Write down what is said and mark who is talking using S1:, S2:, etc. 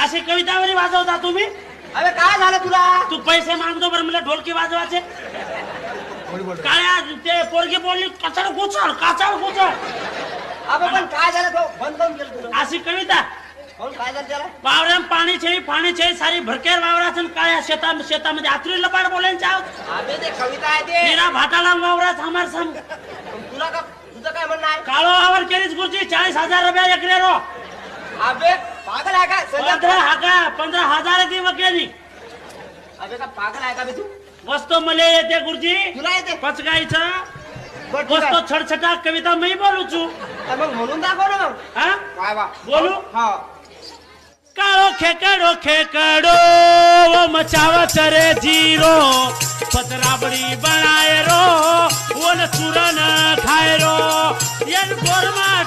S1: अशी कविता वरी वाजवता तुम्ही?
S2: अरे काय झालं तुला?
S1: तू पैसे मागतो बरं मला ढोलकी वाजवायचे. काळ्या ते पोरगी बोलली कचाड गोचड काचाड गोचड.
S2: अबे पण काय झालं तो बंद करून गेलं तुला?
S1: अशी कविता
S2: कोण काय झालं त्याला?
S1: वावराम पाणी छे सारी भरकेर वावरात काळ्या शेतामध्ये आतरी लपाड बोलायचे आहोत.
S2: अबे ते कविता आहे ते.
S1: मेरा भाटाला वावरात हमार सम.
S2: तुला का तुझं काय म्हणणं आहे?
S1: काळो वावर केरीच गुरुजी 40,000 रुपया एकरे रो.
S2: अबे पागल आहे का?
S1: 15,000 ती वकेली.
S2: अबे का पागल आहे का बे तू?
S1: वस्तो मले येते गुरुजी.
S2: तुला येते?
S1: पचगायचं
S2: बरं, ठीक आहे.
S1: वस्तो छडछटा कविता मी बोलू छू.
S2: मग म्हणून दाखव ना मग.
S1: हा
S2: वा वा
S1: बोलू?
S2: हा.
S1: काळो खेकडो वो मचावत रे जीरो पतराबड़ी बनाए रो वो न सुरन खाए रो ये गोरमा